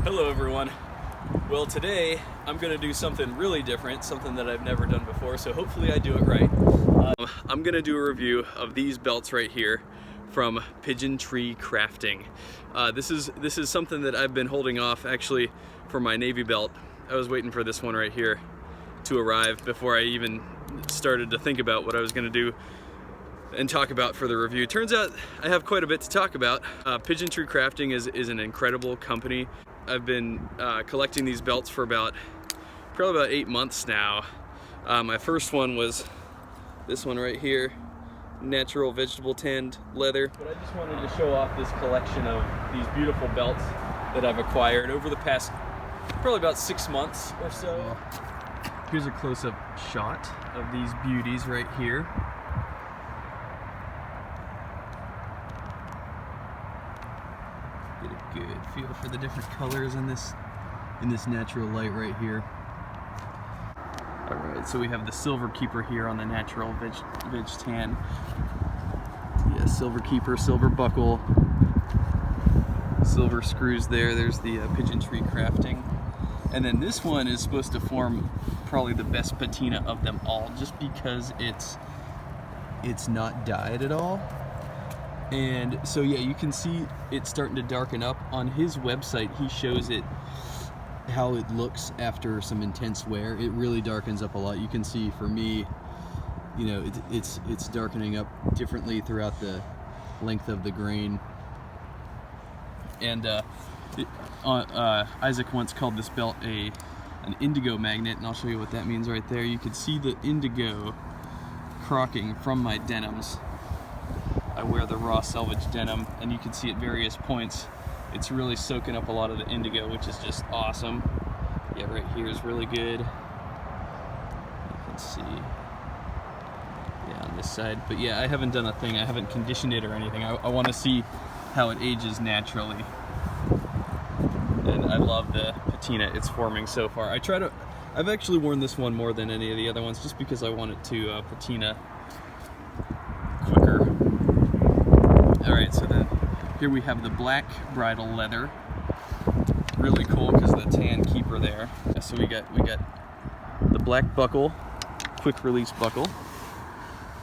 Hello everyone. Well, today I'm going to do something really different, something that I've never done before, so hopefully I do it right. I'm going to do a review of these belts right here from Pigeon Tree Crafting. This is something that I've been holding off actually for my Navy belt. I was waiting for this one right here to arrive before I even started to think about what I was going to do and talk about for the review. Turns out I have quite a bit to talk about. Pigeon Tree Crafting is an incredible company. I've been collecting these belts for probably about 8 months now. My first one was this one right here, natural vegetable tanned leather. But I just wanted to show off this collection of these beautiful belts that I've acquired over the past probably about 6 months or so. Here's a close-up shot of these beauties right here. Get a good feel for the different colors in this natural light right here. All right, so we have the silver keeper here on the natural veg tan. Yeah, silver keeper, silver buckle, silver screws there. There's the Pigeon Tree Crafting. And then this one is supposed to form probably the best patina of them all, just because it's not dyed at all. And so yeah, you can see it's starting to darken up. On his website, he shows it how it looks after some intense wear. It really darkens up a lot. You can see for me, you know, it's darkening up differently throughout the length of the grain. And Isaac once called this belt an indigo magnet, and I'll show you what that means right there. You can see the indigo crocking from my denims. I wear the raw selvage denim, and you can see at various points it's really soaking up a lot of the indigo, which is just awesome. Yeah, right here is really good. You can see, yeah, on this side. But yeah, I haven't done a thing. I haven't conditioned it or anything. I want to see how it ages naturally. And I love the patina it's forming so far. I've actually worn this one more than any of the other ones, just because I want it to patina quicker. All right, so then here we have the black bridle leather. Really cool because the tan keeper there. So we got the black buckle, quick release buckle,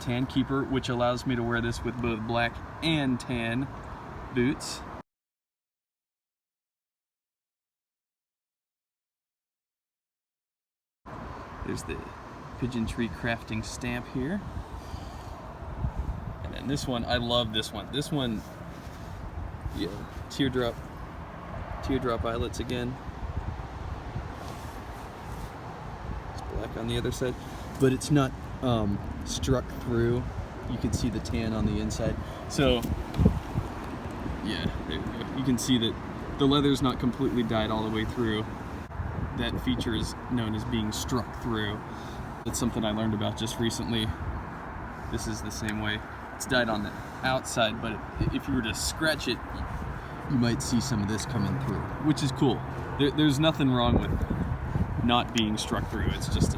tan keeper, which allows me to wear this with both black and tan boots. There's the Pigeon Tree Crafting stamp here. And then this one, I love this one. This one, yeah, teardrop eyelets again. It's black on the other side, but it's not struck through. You can see the tan on the inside. So, yeah, there you go. You can see that the leather's not completely dyed all the way through. That feature is known as being struck through. That's something I learned about just recently. This is the same way. It's dyed on the outside, but if you were to scratch it, you might see some of this coming through, which is cool. There's nothing wrong with not being struck through. It's just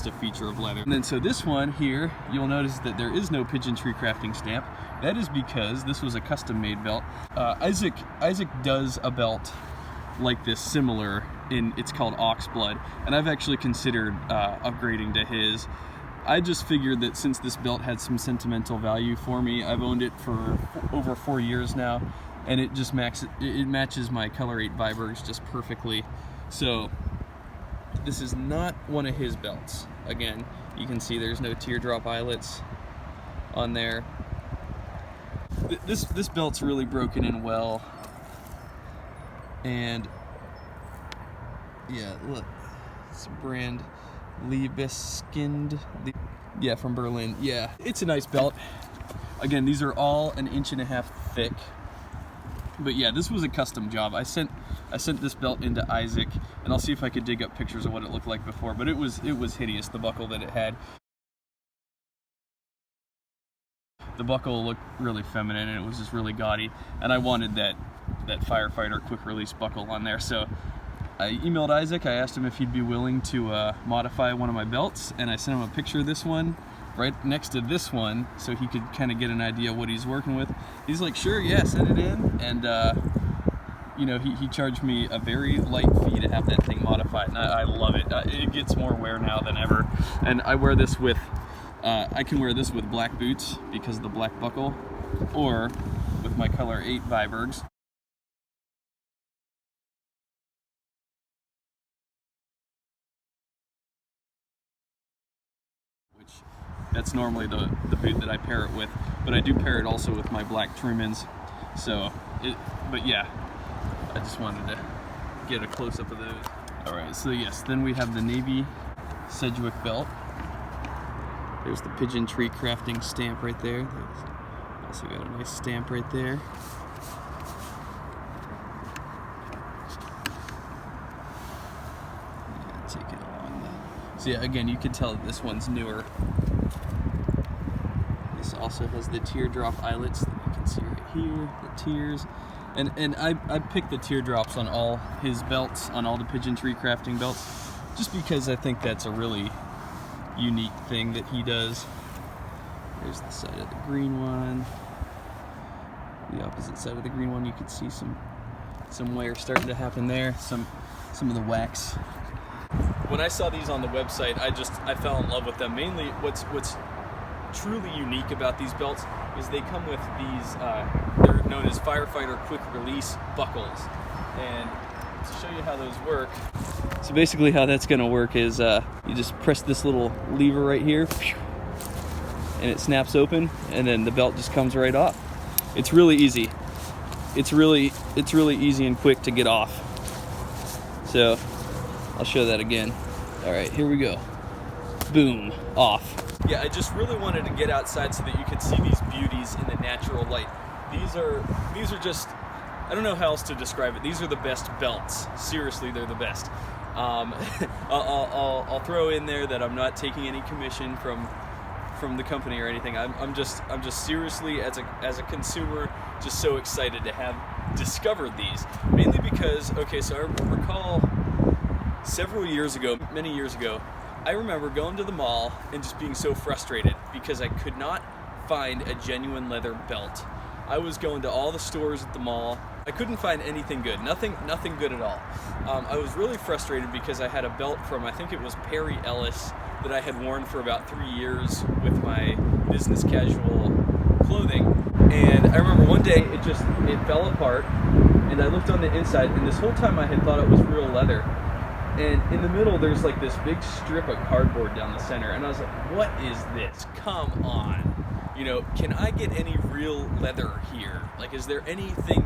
a feature of leather. And then so this one here, you'll notice that there is no Pigeon Tree Crafting stamp. That is because this was a custom-made belt. Isaac does a belt like this, similar, it's called Oxblood, and I've actually considered upgrading to his. I just figured that since this belt had some sentimental value for me, I've owned it for over 4 years now, and it just matches my Color 8 Vibergs just perfectly. So this is not one of his belts. Again, you can see there's no teardrop eyelets on there. This belt's really broken in well. And yeah, look, it's brand Liebeskind. Yeah, from Berlin. Yeah, it's a nice belt. Again, these are all 1.5 inches thick. But yeah, this was a custom job. I sent this belt into Isaac, and I'll see if I could dig up pictures of what it looked like before. But it was hideous, the buckle that it had. The buckle looked really feminine, and it was just really gaudy. And I wanted that firefighter quick release buckle on there. So I emailed Isaac. I asked him if he'd be willing to modify one of my belts, and I sent him a picture of this one right next to this one so he could kind of get an idea what he's working with. He's like, sure, yeah, send it in. And you know, he charged me a very light fee to have that thing modified, and I love it. It gets more wear now than ever, and I wear this with, I can wear this with black boots because of the black buckle, or with my color 8 Vibergs. Which, that's normally the boot that I pair it with, but I do pair it also with my black Trumans. So, but yeah, I just wanted to get a close-up of those. All right, so yes, then we have the navy Sedgwick belt. There's the Pigeon tree crafting stamp right there. Also got a nice stamp right there. Yeah, take it along that. So yeah, again, you can tell that this one's newer. This also has the teardrop eyelets that you can see right here, the tears. And I picked the teardrops on all his belts, on all the Pigeon tree crafting belts, just because I think that's a really unique thing that he does. There's the side of the green one. The opposite side of the green one, you can see some wear starting to happen there, some of the wax. When I saw these on the website, I fell in love with them. Mainly what's truly unique about these belts is they come with these, they're known as firefighter quick release buckles. And to show you how those work, so basically how that's going to work is you just press this little lever right here, and it snaps open, and then the belt just comes right off. It's really easy. It's really easy and quick to get off. So I'll show that again. All right, here we go. Boom, off. Yeah, I just really wanted to get outside so that you could see these beauties in the natural light. These are just, I don't know how else to describe it. These are the best belts. Seriously, they're the best. I'll throw in there that I'm not taking any commission from the company or anything. I'm just seriously, as a consumer, just so excited to have discovered these. Mainly because, okay, so I recall several years ago, many years ago, I remember going to the mall and just being so frustrated because I could not find a genuine leather belt. I was going to all the stores at the mall. I couldn't find anything good, nothing good at all. I was really frustrated because I had a belt from, I think it was Perry Ellis, that I had worn for about 3 years with my business casual clothing. And I remember one day it fell apart, and I looked on the inside, and this whole time I had thought it was real leather. And in the middle, there's like this big strip of cardboard down the center. And I was like, what is this? Come on. You know, can I get any real leather here? Like, is there anything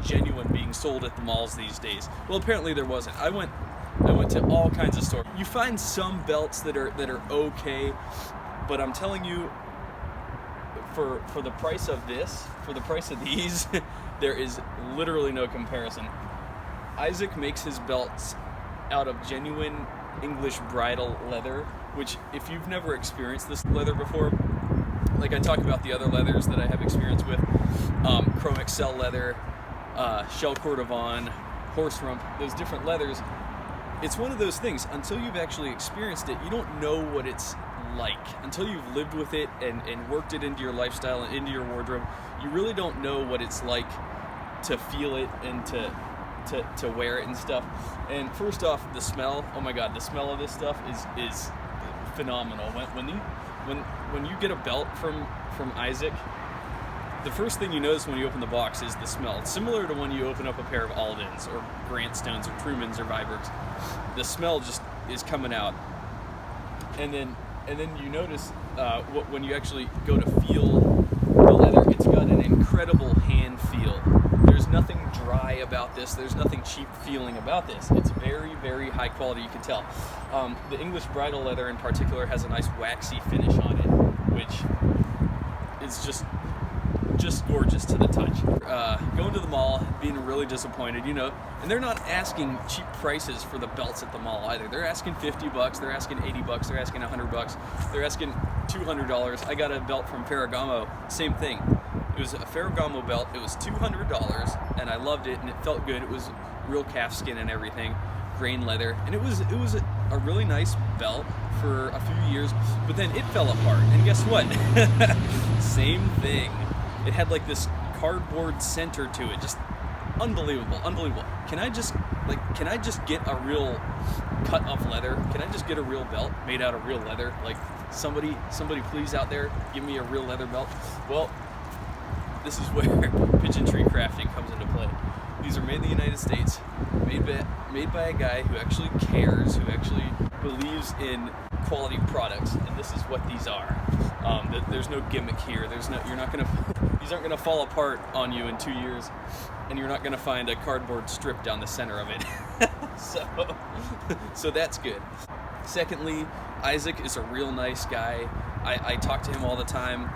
genuine being sold at the malls these days? Well, apparently there wasn't. I went to all kinds of stores. You find some belts that are okay, but I'm telling you, for the price of this, for the price of these, there is literally no comparison. Isaac makes his belts out of genuine English bridle leather, which, if you've never experienced this leather before, like I talk about the other leathers that I have experience with, Chrome Excel leather, Shell Cordovan, Horse Rump, those different leathers, it's one of those things, until you've actually experienced it, you don't know what it's like. Until you've lived with it and worked it into your lifestyle and into your wardrobe, you really don't know what it's like to feel it and to wear it and stuff. And first off, the smell, oh my god, the smell of this stuff is phenomenal. When you get a belt from Isaac, the first thing you notice when you open the box is the smell. It's similar to when you open up a pair of Aldens or Grantstones or Trumans or Vibergs. The smell just is coming out. And then you notice when you actually go to feel the leather, it's got an incredible hand feel. There's nothing dry about this. There's nothing cheap feeling about this. It's very, very high quality, you can tell. The English bridle leather in particular has a nice waxy finish on it, which is just gorgeous to the touch. Going to the mall, being really disappointed, you know, and they're not asking cheap prices for the belts at the mall either. They're asking $50, they're asking $80, they're asking $100, they're asking $200. I got a belt from Ferragamo, same thing. It was a Ferragamo belt. It was $200, and I loved it, and it felt good. It was real calf skin and everything, grain leather, and it was a really nice belt for a few years. But then it fell apart, and guess what? Same thing. It had like this cardboard center to it, just unbelievable. Can I just get a real cut of leather? Can I just get a real belt made out of real leather? Like, somebody please out there, give me a real leather belt. Well, this is where pigeon tree crafting comes into play. These are made in the United States, made by a guy who actually cares, who actually believes in quality products, and this is what these are. There's no gimmick here. These aren't gonna fall apart on you in 2 years, and you're not gonna find a cardboard strip down the center of it. So that's good. Secondly, Isaac is a real nice guy. I talk to him all the time.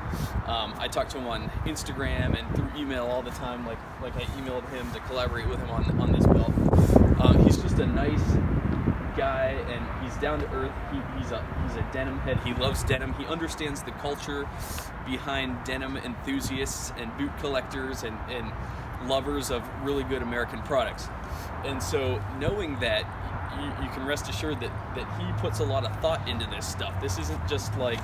I talk to him on Instagram and through email all the time, like I emailed him to collaborate with him on this belt. He's just a nice guy, and he's down to earth. He's a denim head. He loves denim. He understands the culture behind denim enthusiasts and boot collectors and lovers of really good American products. And so knowing that, you can rest assured that he puts a lot of thought into this stuff. This isn't just like,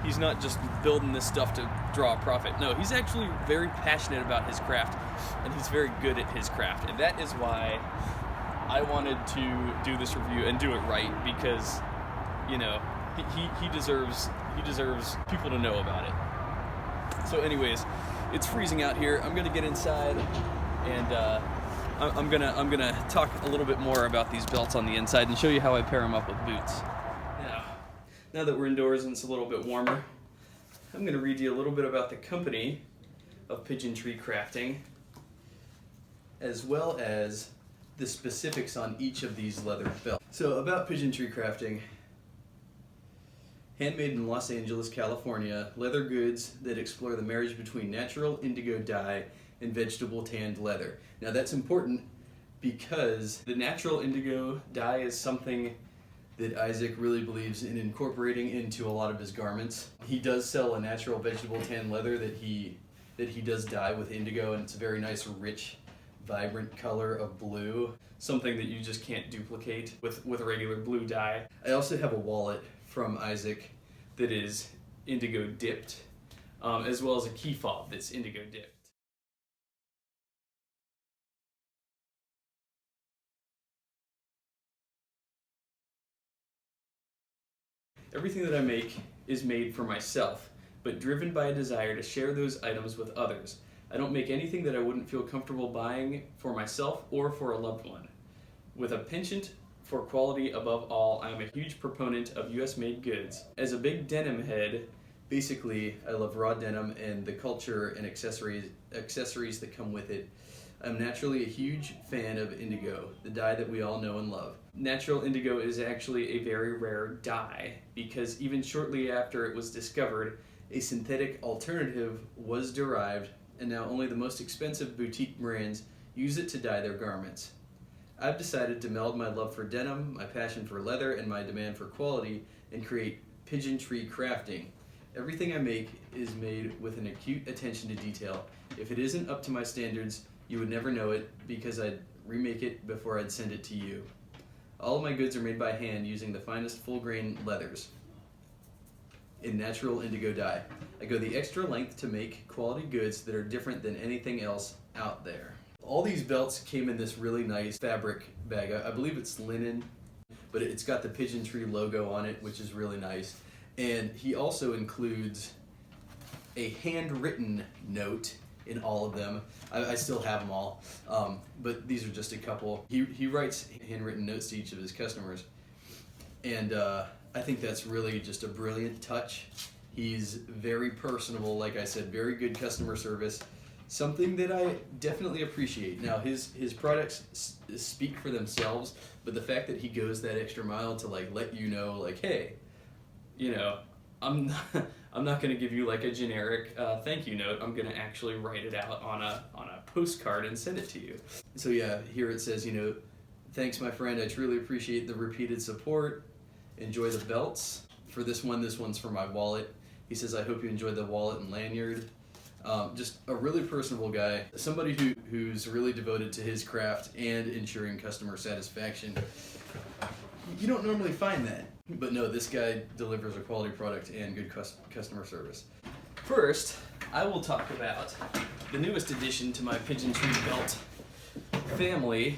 he's not just building this stuff to draw a profit. No, he's actually very passionate about his craft, and he's very good at his craft. And that is why I wanted to do this review and do it right, because, you know, he deserves people to know about it. So anyways, it's freezing out here. I'm gonna get inside, and I'm gonna talk a little bit more about these belts on the inside and show you how I pair them up with boots. Now that we're indoors and it's a little bit warmer, I'm gonna read you a little bit about the company of Pigeon Tree Crafting, as well as the specifics on each of these leather belts. So about Pigeon Tree Crafting: handmade in Los Angeles, California, leather goods that explore the marriage between natural indigo dye and vegetable tanned leather. Now that's important because the natural indigo dye is something that Isaac really believes in incorporating into a lot of his garments. He does sell a natural vegetable tan leather that he does dye with indigo, and it's a very nice, rich, vibrant color of blue, something that you just can't duplicate with a regular blue dye. I also have a wallet from Isaac that is indigo dipped, as well as a key fob that's indigo dipped. Everything that I make is made for myself, but driven by a desire to share those items with others. I don't make anything that I wouldn't feel comfortable buying for myself or for a loved one. With a penchant for quality above all, I am a huge proponent of US-made goods. As a big denim head, basically I love raw denim and the culture and accessories that come with it. I'm naturally a huge fan of indigo, the dye that we all know and love. Natural indigo is actually a very rare dye, because even shortly after it was discovered, a synthetic alternative was derived, and now only the most expensive boutique brands use it to dye their garments. I've decided to meld my love for denim, my passion for leather, and my demand for quality, and create Pigeon Tree Crafting. Everything I make is made with an acute attention to detail. If it isn't up to my standards, you would never know it, because I'd remake it before I'd send it to you. All of my goods are made by hand using the finest full-grain leathers in natural indigo dye. I go the extra length to make quality goods that are different than anything else out there. All these belts came in this really nice fabric bag. I believe it's linen, but it's got the Pigeon Tree logo on it, which is really nice. And he also includes a handwritten note in all of them. I still have them all, but these are just a couple. He writes handwritten notes to each of his customers, and I think that's really just a brilliant touch. He's very personable, like I said, very good customer service, something that I definitely appreciate. Now his products speak for themselves, but the fact that he goes that extra mile to like let you know, like, hey, you know, I'm not going to give you like a generic thank you note. I'm going to actually write it out on a postcard and send it to you. So yeah, here it says, you know, thanks my friend, I truly appreciate the repeated support. Enjoy the belts. For this one's for my wallet. He says, I hope you enjoy the wallet and lanyard. Just a really personable guy, somebody who's really devoted to his craft and ensuring customer satisfaction. You don't normally find that. But no, this guy delivers a quality product and good customer service. First, I will talk about the newest addition to my Pigeon Tree belt family,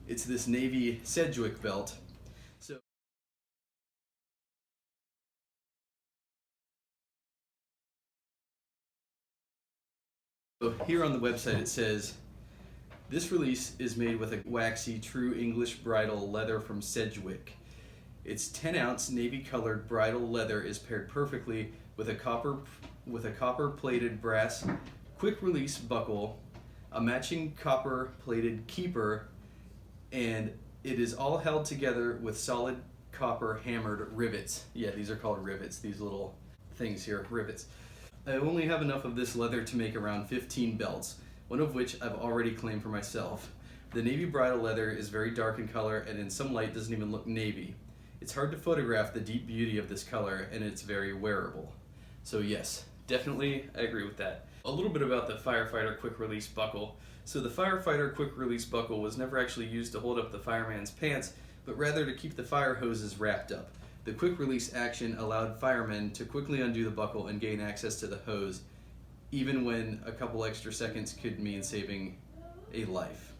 it's this navy Sedgwick belt. So here on the website it says, this release is made with a waxy true English bridle leather from Sedgwick. Its 10-ounce navy-colored bridle leather is paired perfectly with a copper-plated brass quick-release buckle, a matching copper-plated keeper, and it is all held together with solid copper hammered rivets. Yeah, these are called rivets, these little things here, rivets. I only have enough of this leather to make around 15 belts, one of which I've already claimed for myself. The navy bridle leather is very dark in color and in some light doesn't even look navy. It's hard to photograph the deep beauty of this color, and it's very wearable. So yes, definitely I agree with that. A little bit about the firefighter quick release buckle. So the firefighter quick release buckle was never actually used to hold up the fireman's pants, but rather to keep the fire hoses wrapped up. The quick release action allowed firemen to quickly undo the buckle and gain access to the hose, even when a couple extra seconds could mean saving a life.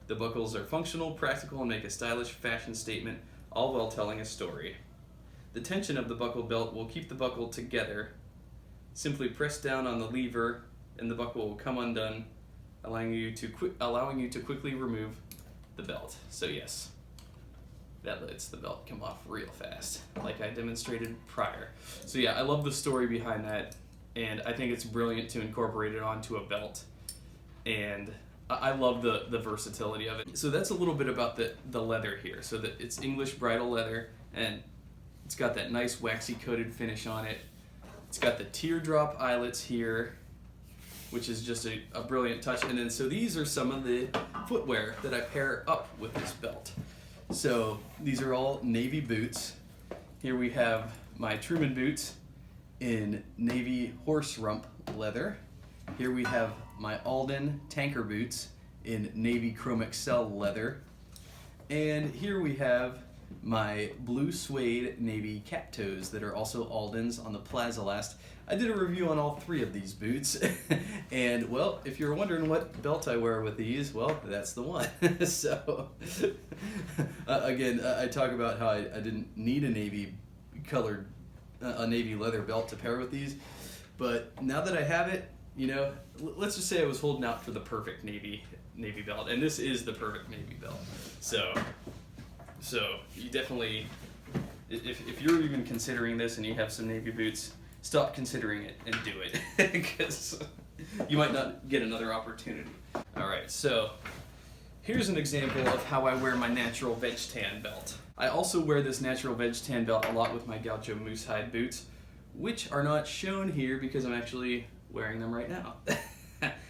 The buckles are functional, practical, and make a stylish fashion statement, all while telling a story. The tension of the buckle belt will keep the buckle together. Simply press down on the lever and the buckle will come undone, allowing you to quickly remove the belt. So yes, that lets the belt come off real fast, like I demonstrated prior. So yeah, I love the story behind that, and I think it's brilliant to incorporate it onto a belt. And I love the versatility of it. So that's a little bit about the leather here. So that it's English bridle leather, and it's got that nice waxy coated finish on it. It's got the teardrop eyelets here, which is just a brilliant touch. And then so these are some of the footwear that I pair up with this belt. So these are all navy boots. Here we have my Truman boots in navy horse rump leather. Here we have my Alden tanker boots in navy chrome excel leather. And here we have my blue suede navy cat toes that are also Aldens on the Plaza Last. I did a review on all three of these boots, and well, if you're wondering what belt I wear with these, well, that's the one. So, again, I talk about how I didn't need a navy leather belt to pair with these, but now that I have it, you know, let's just say I was holding out for the perfect navy belt, and this is the perfect navy belt. So you definitely, if you're even considering this and you have some navy boots, stop considering it and do it, because you might not get another opportunity. All right, so here's an example of how I wear my natural veg tan belt. I also wear this natural veg tan belt a lot with my Gaucho moose hide boots, which are not shown here because I'm actually wearing them right now.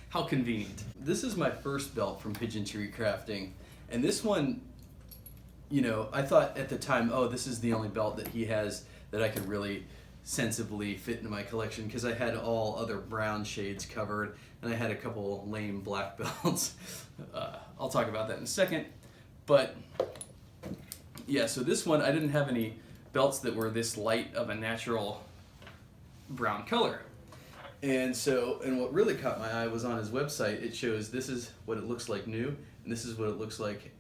How convenient. This is my first belt from Pigeon Tree Crafting, and this one, you know, I thought at the time, oh, this is the only belt that he has that I could really sensibly fit into my collection, because I had all other brown shades covered and I had a couple lame black belts. I'll talk about that in a second. But yeah, so this one, I didn't have any belts that were this light of a natural brown color. And what really caught my eye was on his website. It shows this is what it looks like new, and this is what it looks like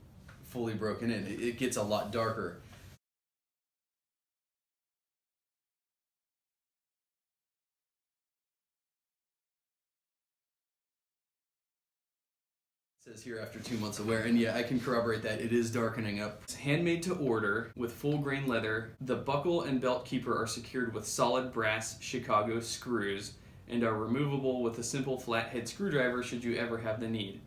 fully broken in. It gets a lot darker. It says here after 2 months of wear, and yeah, I can corroborate that. It is darkening up. It's handmade to order with full grain leather. The buckle and belt keeper are secured with solid brass Chicago screws and are removable with a simple flathead screwdriver should you ever have the need.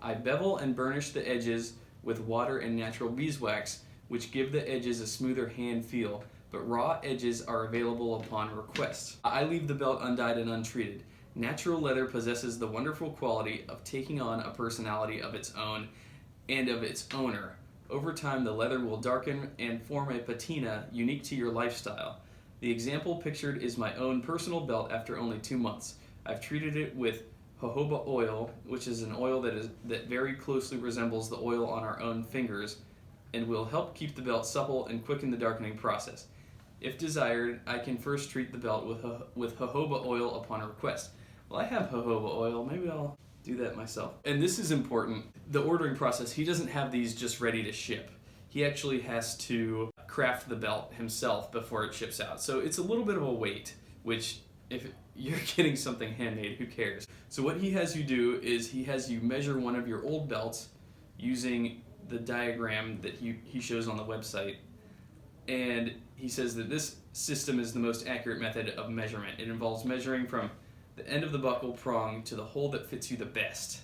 I bevel and burnish the edges with water and natural beeswax, which give the edges a smoother hand feel, but raw edges are available upon request. I leave the belt undyed and untreated. Natural leather possesses the wonderful quality of taking on a personality of its own and of its owner. Over time, the leather will darken and form a patina unique to your lifestyle. The example pictured is my own personal belt after only 2 months. I've treated it with jojoba oil, which is an oil that very closely resembles the oil on our own fingers and will help keep the belt supple and quicken the darkening process. If desired, I can first treat the belt with jojoba oil upon request. Well, I have jojoba oil. Maybe I'll do that myself. And this is important. The ordering process, he doesn't have these just ready to ship. He actually has to craft the belt himself before it ships out. So it's a little bit of a wait, which if you're getting something handmade, who cares? So what he has you do is he has you measure one of your old belts using the diagram that he shows on the website. And he says that this system is the most accurate method of measurement. It involves measuring from the end of the buckle prong to the hole that fits you the best.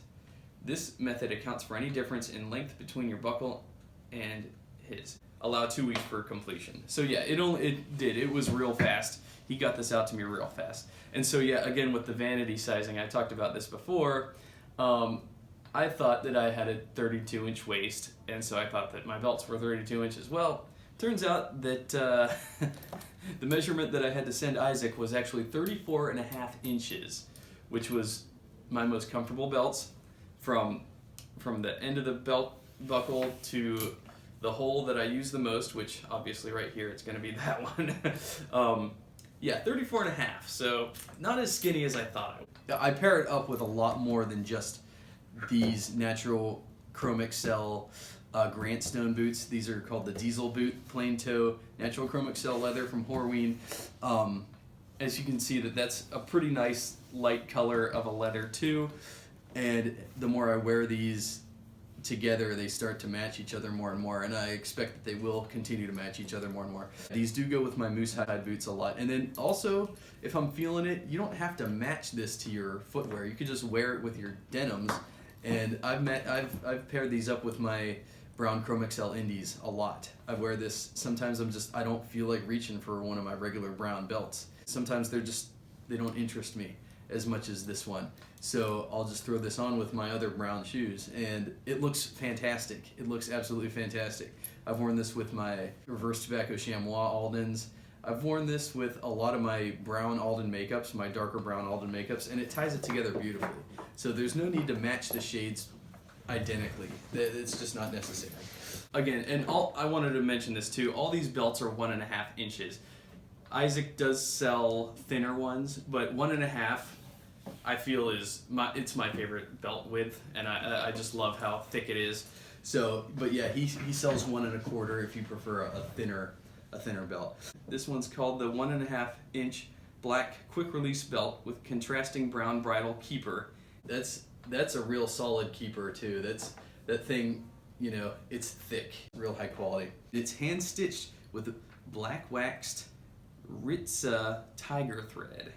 This method accounts for any difference in length between your buckle and his. Allow 2 weeks for completion. So yeah, it was real fast. He got this out to me real fast. And so yeah, again with the vanity sizing, I talked about this before. I thought that I had a 32-inch waist, and so I thought that my belts were 32 inches. Well, turns out that the measurement that I had to send Isaac was actually 34.5 inches, which was my most comfortable belts from the end of the belt buckle to the hole that I use the most, which obviously right here it's going to be that one. Yeah, 34.5, so not as skinny as I thought. I pair it up with a lot more than just these natural Chrome Excel Grant Stone boots. These are called the Diesel boot, plain toe, natural Chrome Excel leather from Horween. As you can see, that's a pretty nice light color of a leather too. And the more I wear these together, they start to match each other more and more, and I expect that they will continue to match each other more and more. These do go with my moose hide boots a lot. And then also, if I'm feeling it, you don't have to match this to your footwear. You could just wear it with your denims. And I've paired these up with my brown Chrome XL Indies a lot. I wear this, sometimes I don't feel like reaching for one of my regular brown belts. Sometimes they don't interest me as much as this one. So I'll just throw this on with my other brown shoes, and it looks fantastic. It looks absolutely fantastic. I've worn this with my reverse tobacco chamois Aldens. I've worn this with a lot of my brown Alden makeups, my darker brown Alden makeups, and it ties it together beautifully. So there's no need to match the shades identically. It's just not necessary. Again, and I wanted to mention this too, all these belts are 1.5 inches. Isaac does sell thinner ones, but 1.5 I feel it's my favorite belt width, and I just love how thick it is. So, but yeah, he sells 1.25 if you prefer a thinner belt. This one's called the 1.5 inch black quick release belt with contrasting brown bridle keeper. That's a real solid keeper too. That thing, you know, it's thick, real high quality. It's hand stitched with black waxed Ritza tiger thread.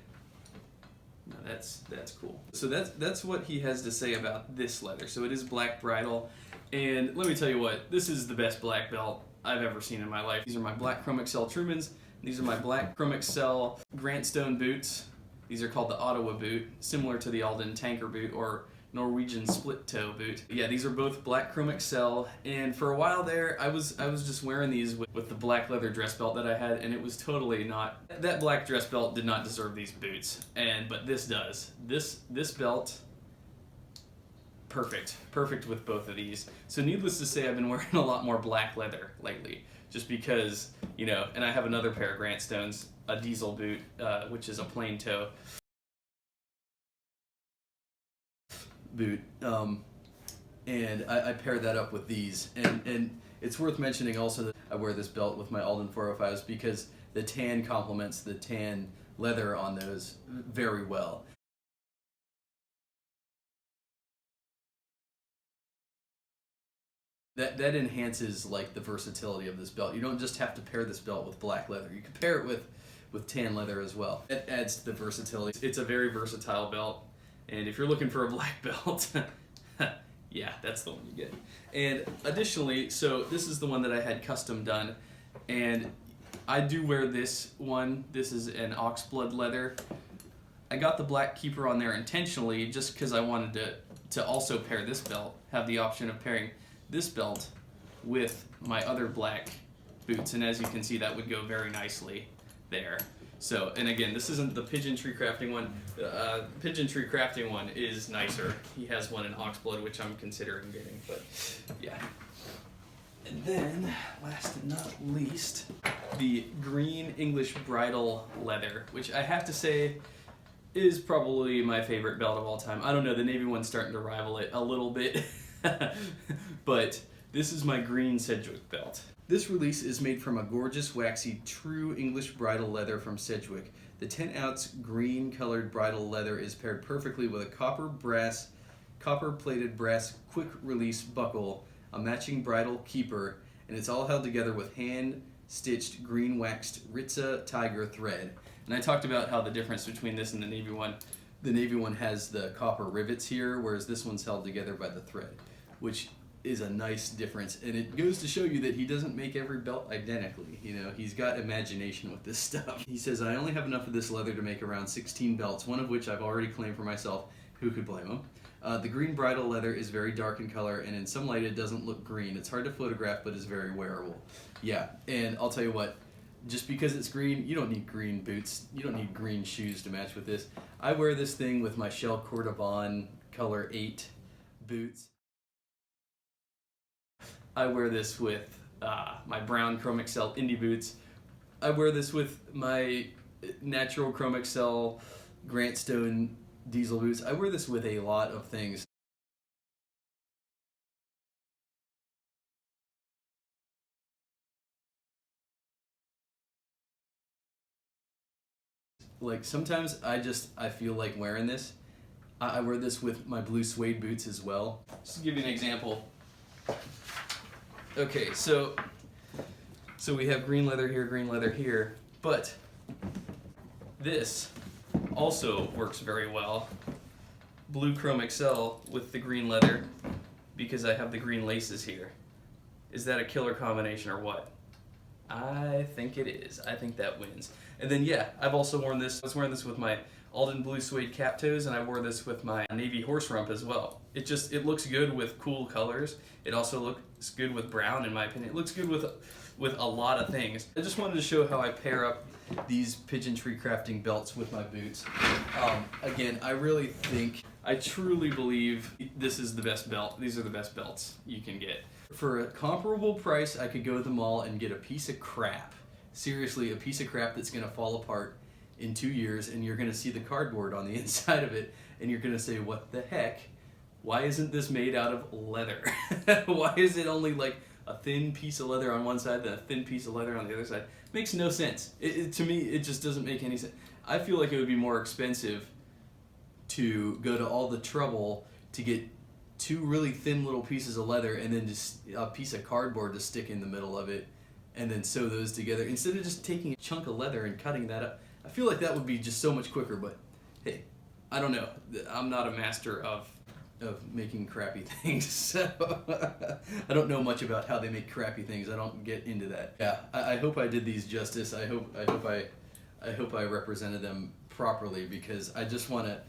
Now that's cool. So that's what he has to say about this leather. So it is black bridle, and let me tell you what, this is the best black belt I've ever seen in my life. These are my black Chrome XL Trumans. These are my black Chrome XL Grant Stone boots. These are called the Ottawa boot, similar to the Alden Tanker boot or Norwegian split toe boot. Yeah, these are both black Chrome XL, and for a while there, I was just wearing these with the black leather dress belt that I had, and it was totally not. That black dress belt did not deserve these boots, but this does. This belt, perfect with both of these. So needless to say, I've been wearing a lot more black leather lately, just because, you know. And I have another pair of Grant Stones, a Diesel boot, which is a plain toe boot, and I paired that up with these, and it's worth mentioning also that I wear this belt with my Alden 405s because the tan complements the tan leather on those very well. That enhances like the versatility of this belt. You don't just have to pair this belt with black leather. You can pair it with tan leather as well. It adds to the versatility. It's a very versatile belt. And if you're looking for a black belt, yeah, that's the one you get. And additionally, so this is the one that I had custom done, and I do wear this one. This is an oxblood leather. I got the black keeper on there intentionally just because I wanted to also pair this belt, have the option of pairing this belt with my other black boots, and as you can see, that would go very nicely there. So, and again, this isn't the Pigeon Tree Crafting one. Pigeon Tree Crafting one is nicer. He has one in oxblood, which I'm considering getting, but yeah. And then, last but not least, the green English bridle leather, which I have to say, is probably my favorite belt of all time. I don't know, the navy one's starting to rival it a little bit. But this is my green Sedgwick belt. This release is made from a gorgeous, waxy, true English bridle leather from Sedgwick. The 10-ounce green-colored bridle leather is paired perfectly with a copper-plated brass quick-release buckle, a matching bridle keeper, and it's all held together with hand-stitched green-waxed Ritza tiger thread. And I talked about how the difference between this and the navy one. The navy one has the copper rivets here, whereas this one's held together by the thread, which is a nice difference. And it goes to show you that he doesn't make every belt identically. You know, he's got imagination with this stuff. He says, I only have enough of this leather to make around 16 belts, one of which I've already claimed for myself. Who could blame him? The green bridle leather is very dark in color, and in some light it doesn't look green. It's hard to photograph, but is very wearable. Yeah, and I'll tell you what, just because it's green, you don't need green boots. You don't need green shoes to match with this. I wear this thing with my Shell Cordovan color 8 boots. I wear this with my brown Chrome Excel Indie boots. I wear this with my natural Chrome Excel Grant Stone diesel boots. I wear this with a lot of things. Like sometimes I feel like wearing this. I wear this with my blue suede boots as well. Just to give you an example. Okay, so we have green leather here, but this also works very well. Blue Chrome Excel with the green leather because I have the green laces here. Is that a killer combination or what? I think it is. I think that wins. And then yeah, I've also worn this. I was wearing this with my Alden blue suede cap toes, and I wore this with my navy horse rump as well. It looks good with cool colors. It also looks good with brown, in my opinion. It looks good with a lot of things. I just wanted to show how I pair up these Pigeon tree crafting belts with my boots. Again, I truly believe this is the best belt. These are the best belts you can get. For a comparable price, I could go to the mall and get a piece of crap. Seriously, a piece of crap that's gonna fall apart in 2 years, and you're gonna see the cardboard on the inside of it, and you're gonna say, what the heck? Why isn't this made out of leather? Why is it only like a thin piece of leather on one side, then a thin piece of leather on the other side? Makes no sense. To me, it just doesn't make any sense. I feel like it would be more expensive to go to all the trouble to get 2 really thin little pieces of leather and then just a piece of cardboard to stick in the middle of it and then sew those together instead of just taking a chunk of leather and cutting that up. I feel like that would be just so much quicker, but hey, I don't know. I'm not a master of making crappy things, so I don't know much about how they make crappy things. I don't get into that. Yeah, I hope I did these justice. I hope I represented them properly, because I just want to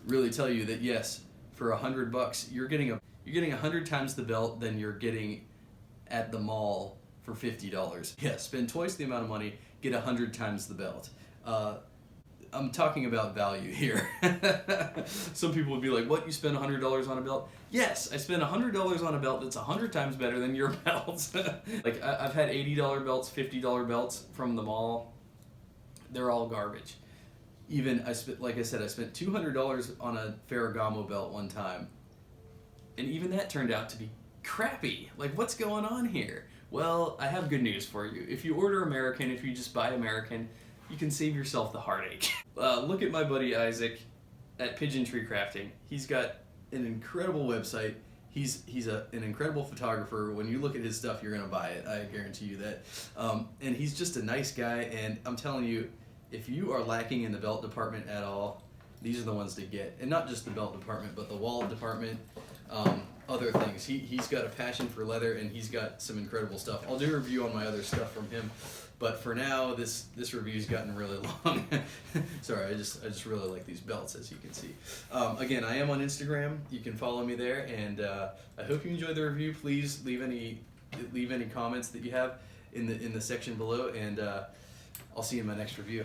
really tell you that yes, for $100 you're getting 100 times the belt than you're getting at the mall for $50. Yeah, spend twice the amount of money, get 100 times the belt. I'm talking about value here. Some people would be like, what, you spend $100 on a belt? Yes, I spend $100 on a belt that's 100 times better than your belt. Like, I've had $80 belts, $50 belts from the mall. They're all garbage. Even, like I said, I spent $200 on a Ferragamo belt one time. And even that turned out to be crappy. Like, what's going on here? Well, I have good news for you. If you order American, if you just buy American, you can save yourself the heartache. Look at my buddy Isaac at Pigeon Tree Crafting. He's got an incredible website. He's an incredible photographer. When you look at his stuff, you're gonna buy it. I guarantee you that. And he's just a nice guy. And I'm telling you, if you are lacking in the belt department at all, these are the ones to get. And not just the belt department, but the wallet department, other things. He's got a passion for leather, and he's got some incredible stuff. I'll do a review on my other stuff from him. But for now, this review's gotten really long. Sorry, I just really like these belts, as you can see. Again, I am on Instagram. You can follow me there, and I hope you enjoyed the review. Please leave any comments that you have in the section below, and I'll see you in my next review.